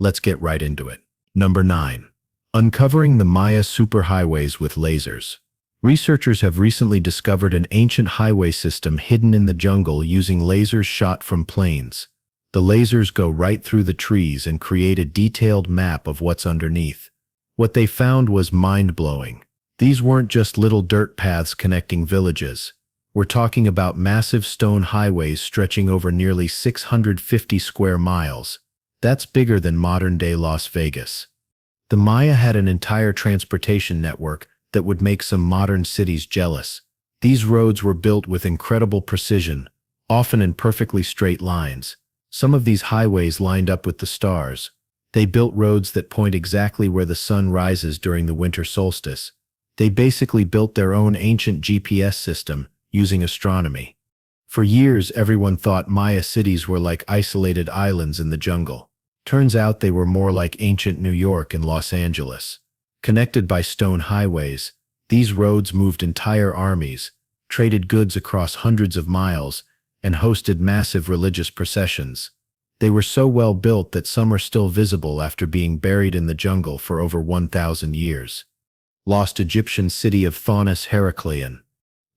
Let's get right into it. Number 9. Uncovering the Maya superhighways with lasers. Researchers have recently discovered an ancient highway system hidden in the jungle using lasers shot from planes. The lasers go right through the trees and create a detailed map of what's underneath. What they found was mind-blowing. These weren't just little dirt paths connecting villages. We're talking about massive stone highways stretching over nearly 650 square miles. That's bigger than modern-day Las Vegas. The Maya had an entire transportation network that would make some modern cities jealous. These roads were built with incredible precision, often in perfectly straight lines. Some of these highways lined up with the stars. They built roads that point exactly where the sun rises during the winter solstice. They basically built their own ancient GPS system using astronomy. For years, everyone thought Maya cities were like isolated islands in the jungle. Turns out they were more like ancient New York and Los Angeles. Connected by stone highways, these roads moved entire armies, traded goods across hundreds of miles, and hosted massive religious processions. They were so well built that some are still visible after being buried in the jungle for over 1,000 years. Lost Egyptian city of Thonis-Heracleion.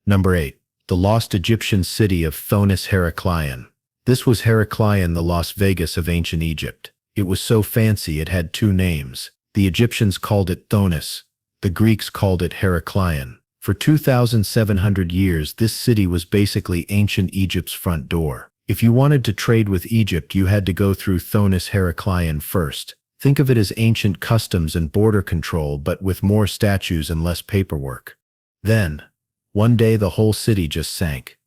Number 8. The lost Egyptian city of Thonis-Heracleion. This was Heracleion, the Las Vegas of ancient Egypt. It was so fancy it had two names. The Egyptians called it Thonis. The Greeks called it Heracleion. For 2,700 years, this city was basically ancient Egypt's front door. If you wanted to trade with Egypt, you had to go through Thonis-Heracleion first. Think of it as ancient customs and border control, but with more statues and less paperwork. Then, one day the whole city just sank.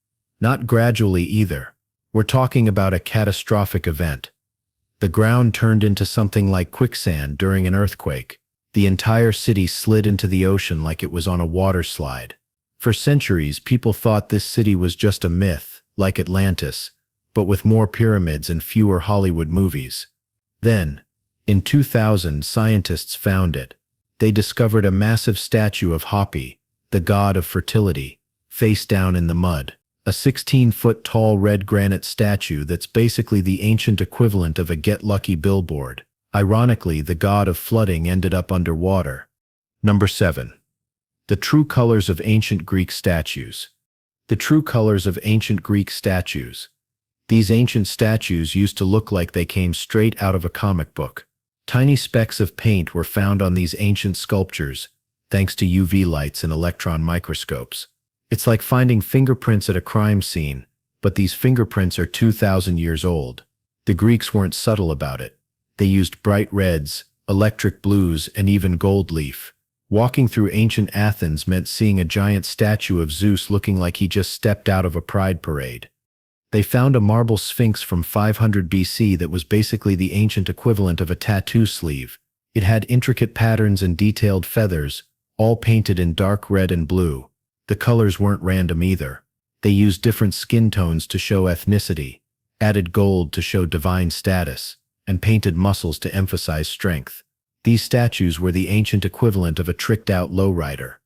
Not gradually either. We're talking about a catastrophic event. The ground turned into something like quicksand during an earthquake. The entire city slid into the ocean like it was on a water slide. For centuries, people thought this city was just a myth, like Atlantis, but with more pyramids and fewer Hollywood movies. Then, in 2000, scientists found it. They discovered a massive statue of Hapi, the god of fertility, face down in the mud. A 16-foot-tall red granite statue that's basically the ancient equivalent of a Get Lucky billboard. Ironically, the god of flooding ended up underwater. Number 7. The true colors of ancient Greek statues. The true colors of ancient Greek statues. These ancient statues used to look like they came straight out of a comic book. Tiny specks of paint were found on these ancient sculptures, thanks to UV lights and electron microscopes. It's like finding fingerprints at a crime scene, but these fingerprints are 2,000 years old. The Greeks weren't subtle about it. They used bright reds, electric blues, and even gold leaf. Walking through ancient Athens meant seeing a giant statue of Zeus looking like he just stepped out of a pride parade. They found a marble sphinx from 500 BC that was basically the ancient equivalent of a tattoo sleeve. It had intricate patterns and detailed feathers, all painted in dark red and blue. The colors weren't random either. They used different skin tones to show ethnicity, added gold to show divine status, and painted muscles to emphasize strength. These statues were the ancient equivalent of a tricked-out lowrider.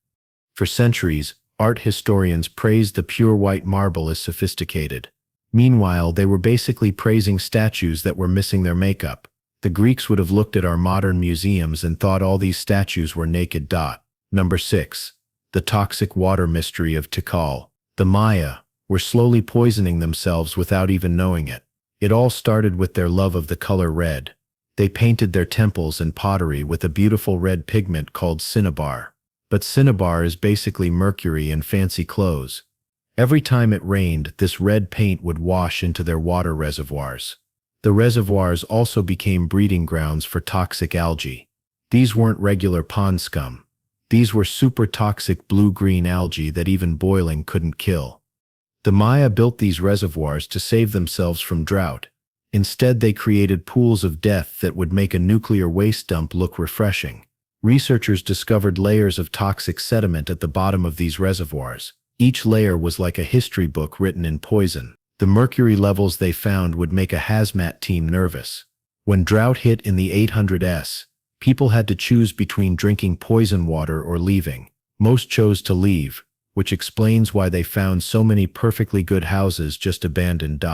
For centuries, art historians praised the pure white marble as sophisticated. Meanwhile, they were basically praising statues that were missing their makeup. The Greeks would have looked at our modern museums and thought all these statues were naked. Number 6. The toxic water mystery of Tikal. The Maya were slowly poisoning themselves without even knowing it. It all started with their love of the color red. They painted their temples and pottery with a beautiful red pigment called cinnabar. But cinnabar is basically mercury in fancy clothes. Every time it rained, this red paint would wash into their water reservoirs. The reservoirs also became breeding grounds for toxic algae. These weren't regular pond scum. These were super toxic blue-green algae that even boiling couldn't kill. The Maya built these reservoirs to save themselves from drought. Instead, they created pools of death that would make a nuclear waste dump look refreshing. Researchers discovered layers of toxic sediment at the bottom of these reservoirs. Each layer was like a history book written in poison. The mercury levels they found would make a hazmat team nervous. When drought hit in the 800s, people had to choose between drinking poison water or leaving. Most chose to leave, which explains why they found so many perfectly good houses just abandoned.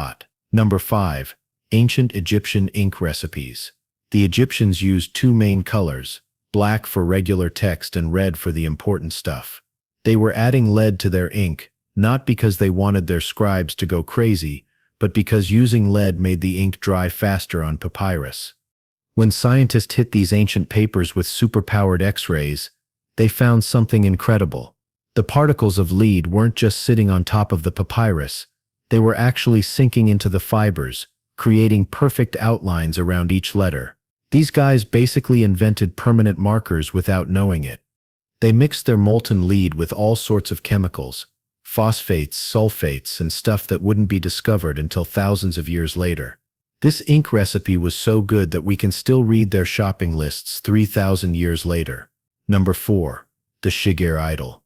Number 5. Ancient Egyptian ink recipes. The Egyptians used two main colors, black for regular text and red for the important stuff. They were adding lead to their ink, not because they wanted their scribes to go crazy, but because using lead made the ink dry faster on papyrus. When scientists hit these ancient papers with superpowered X-rays, they found something incredible. The particles of lead weren't just sitting on top of the papyrus, they were actually sinking into the fibers, creating perfect outlines around each letter. These guys basically invented permanent markers without knowing it. They mixed their molten lead with all sorts of chemicals, phosphates, sulfates, and stuff that wouldn't be discovered until thousands of years later. This ink recipe was so good that we can still read their shopping lists 3,000 years later. Number 4. The Shigir idol.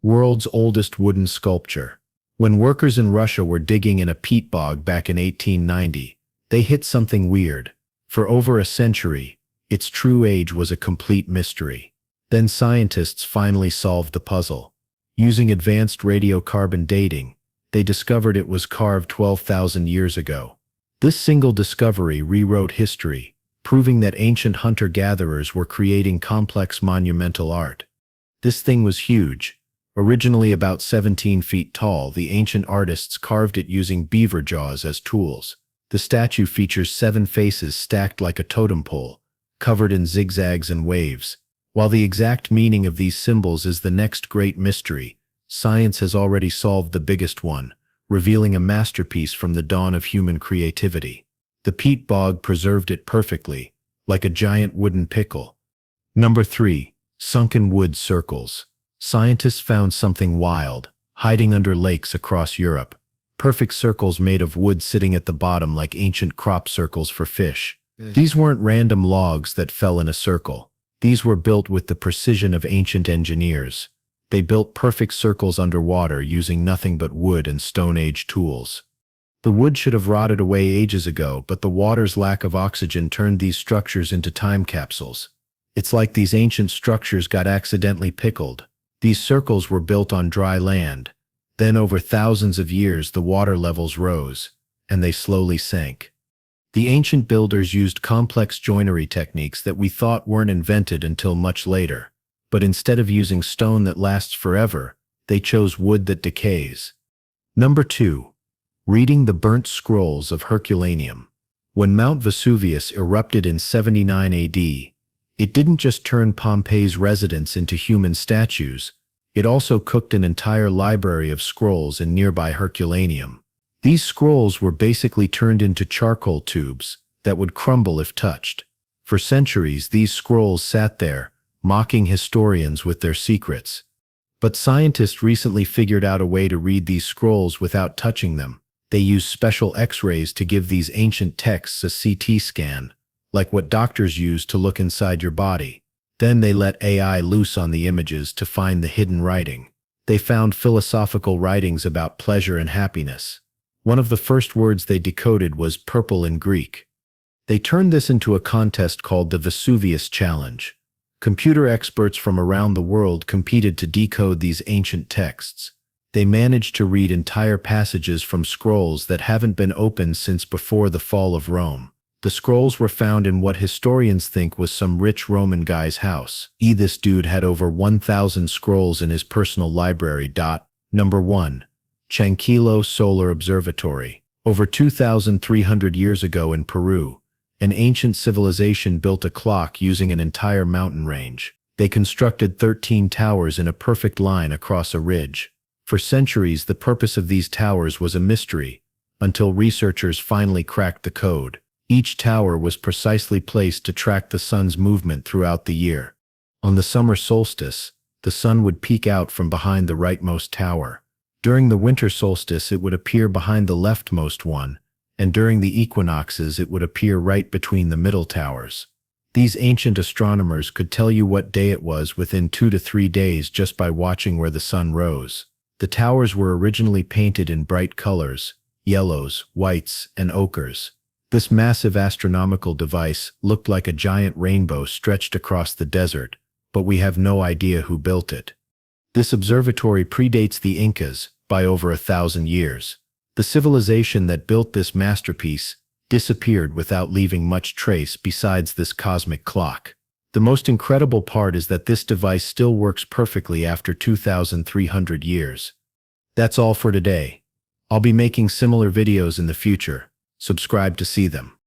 World's oldest wooden sculpture. When workers in Russia were digging in a peat bog back in 1890, they hit something weird. For over a century, its true age was a complete mystery. Then scientists finally solved the puzzle. Using advanced radiocarbon dating, they discovered it was carved 12,000 years ago. This single discovery rewrote history, proving that ancient hunter-gatherers were creating complex monumental art. This thing was huge. Originally about 17 feet tall, the ancient artists carved it using beaver jaws as tools. The statue features 7 faces stacked like a totem pole, covered in zigzags and waves. While the exact meaning of these symbols is the next great mystery, science has already solved the biggest one, revealing a masterpiece from the dawn of human creativity. The peat bog preserved it perfectly, like a giant wooden pickle. Number 3. Sunken wood circles. Scientists found something wild, hiding under lakes across Europe. Perfect circles made of wood sitting at the bottom like ancient crop circles for fish. These weren't random logs that fell in a circle. These were built with the precision of ancient engineers. They built perfect circles underwater using nothing but wood and Stone Age tools. The wood should have rotted away ages ago, but the water's lack of oxygen turned these structures into time capsules. It's like these ancient structures got accidentally pickled. These circles were built on dry land. Then over thousands of years the water levels rose, and they slowly sank. The ancient builders used complex joinery techniques that we thought weren't invented until much later. But instead of using stone that lasts forever, they chose wood that decays. Number 2. Reading the burnt scrolls of Herculaneum. When Mount Vesuvius erupted in 79 AD, it didn't just turn Pompeii's residents into human statues, it also cooked an entire library of scrolls in nearby Herculaneum. These scrolls were basically turned into charcoal tubes that would crumble if touched. For centuries, these scrolls sat there, mocking historians with their secrets. But scientists recently figured out a way to read these scrolls without touching them. They used special X-rays to give these ancient texts a CT scan, like what doctors use to look inside your body. Then they let AI loose on the images to find the hidden writing. They found philosophical writings about pleasure and happiness. One of the first words they decoded was purple in Greek. They turned this into a contest called the Vesuvius Challenge. Computer experts from around the world competed to decode these ancient texts. They managed to read entire passages from scrolls that haven't been opened since before the fall of Rome. The scrolls were found in what historians think was some rich Roman guy's house. This dude had over 1,000 scrolls in his personal library. Number 1. Chankillo Solar Observatory. Over 2,300 years ago in Peru, an ancient civilization built a clock using an entire mountain range. They constructed 13 towers in a perfect line across a ridge. For centuries, the purpose of these towers was a mystery, until researchers finally cracked the code. Each tower was precisely placed to track the sun's movement throughout the year. On the summer solstice, the sun would peek out from behind the rightmost tower. During the winter solstice, it would appear behind the leftmost one, and during the equinoxes, it would appear right between the middle towers. These ancient astronomers could tell you what day it was within 2 to 3 days just by watching where the sun rose. The towers were originally painted in bright colors, yellows, whites, and ochres. This massive astronomical device looked like a giant rainbow stretched across the desert, but we have no idea who built it. This observatory predates the Incas by over 1,000 years. The civilization that built this masterpiece disappeared without leaving much trace besides this cosmic clock. The most incredible part is that this device still works perfectly after 2,300 years. That's all for today. I'll be making similar videos in the future. Subscribe to see them.